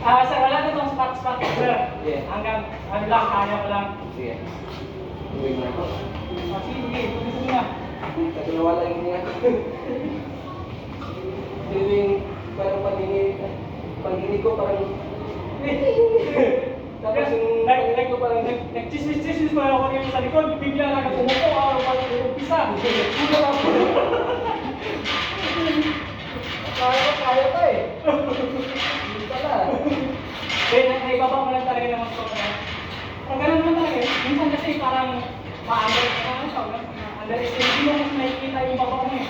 Sir, wala na itong spot, sir. Yeah. Hanggang, ano lang, kaya ko lang. Sige. Uwi mo na ako. Sige, tulis mo na. Kasi nawala yung niya. Feeling, parang pag-inig ko parang... Tapos yung pag-inig ko parang... Nag-chismis pa ako ngayon sa likod, bigla na nagumupo, araw pa lang yung umpisa. Sulo ako. Kaya pa eh. Hindi pala. Kaya naibaba mo lang talaga naman ito. Pag ganun naman talaga, minsan kasi parang underestimate. Hindi mo mas nakikita yung baba mo eh.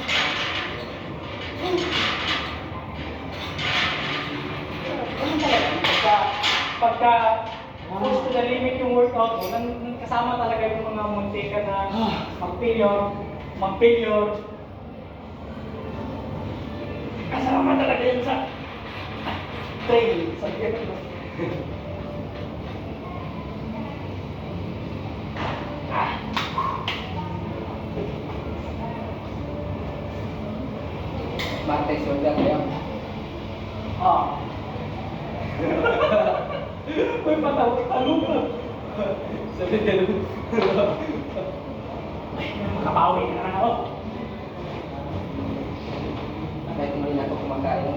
Ganun talaga. Pagka push to the limit yung workout mo, kasama talaga yung mga muntika na mag-failure. Kasama talaga yun sa training. Sabi ka ba? Bantay shoulder kaya. Uy, patawag-talong ka. Sabi ganun. Ay, makabawi na naman ako. Kahit mali na ako kumakain.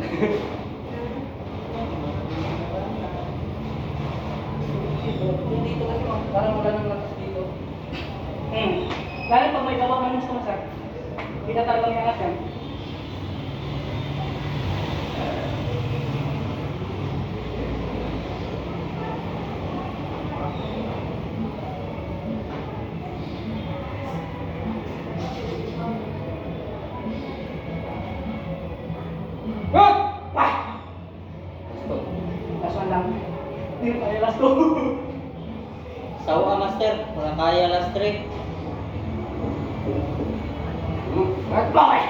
Dito kasi parang wala nang lakas dito. Lalo pag may baba ng gusto mo, sir. Hindi na talagang iangat yan. Last one lang. Hindi na tayo last two. Sawa master, wala kaya last 3. Bakit?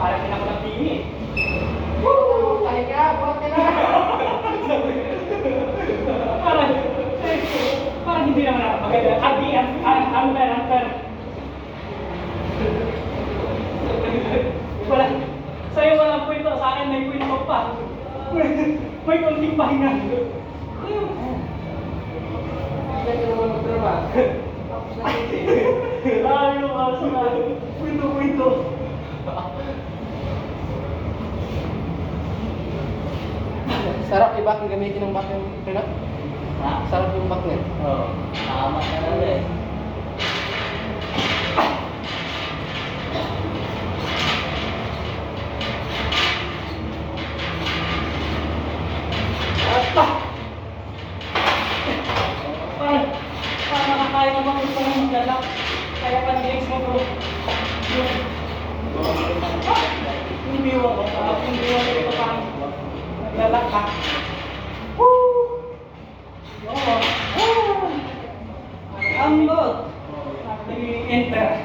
Parang kinako ng tingin eh. Tayo ka, buhat ka na. Parang hindi naman ako maganda. Unfair. Wala. Sa'yo walang kwento, sa akin may kwento pa. May konting pahinga. Hindi ka naman magtrabaho. Tapos na hindi. Ayaw ka sa kwento. Sarap i-back yung gamitin ng back yung pinak. Ha? Sarap yung back niya. Oo. Tama ka na rin. Para makakaya naman yung pang maglalak. Kaya pa nag-legs mo bro. Yung biwa ko. Yung biwa ko ito parang naglalak ka. Woo! Ang good. Nag-enter.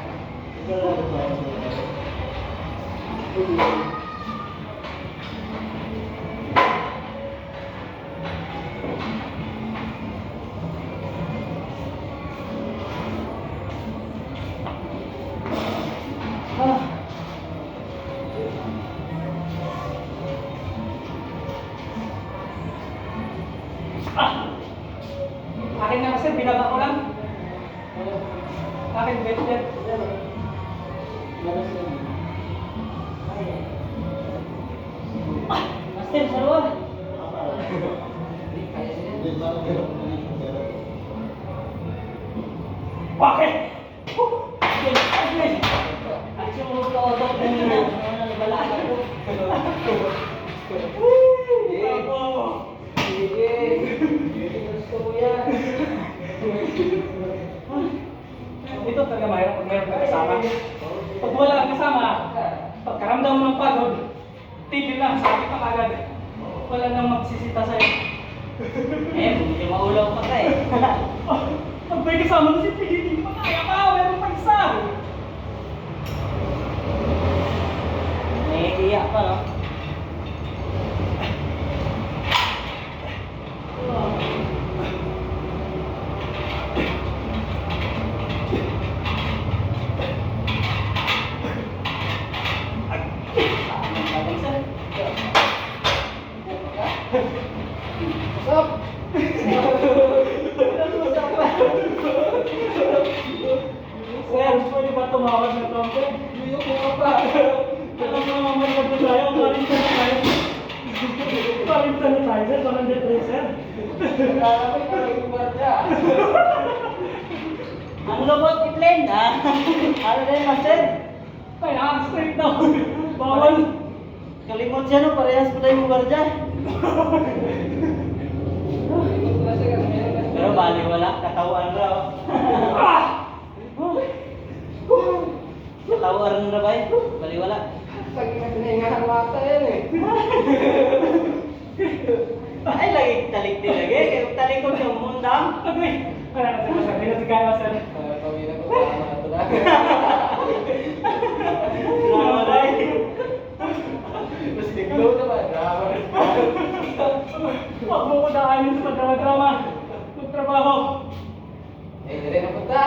Akin na kasi, binaba ko lang. Akin, bet. Master, sarwa. Bakit? At yung auto kanina, nabalaan ako. Sige. Gusto ko yan. Ito talaga mayroon pag mayroon ka kasama. Pag wala kang kasama, pagkaramdam mo ng pagod, tigil lang, sakit ka agad. Wala nang magsisita sa'yo. Hindi maulaw pa ka eh. Pag may kasama mo si Piggy, hindi pa kaya pa, mayroon pa isa. Naiiyak pa, no? Sir, pwede ba tumawag na to? Yung mga pa. Alam mo naman may gabi tayo, parinta na tayo. Parinta na tayo, sir. Parang detress, sir. Lalapit na yung barya. Ano lobot, Itlin? Ha? Ano din, master? Kaya straight daw. Bawal. Kalimot siya, no? Parehas pa tayo lugar dyan. Pero bali wala, katawan raw. Ah! Katawan raw ba eh? Bali wala. Lagi na pinahingahan mata yan eh. Ay, lagi talikti lagi. Kaya talikod yung mundang. Agoy! Wala na, sir. Masabi na si Kaya, sir. Pamilya ko pa naman ito na. Namalay. Mas niglaw naman. Drama rin. Huwag mo ko daanin sa pagdrama-drama. Magtrabaho. Eh, dire na punta.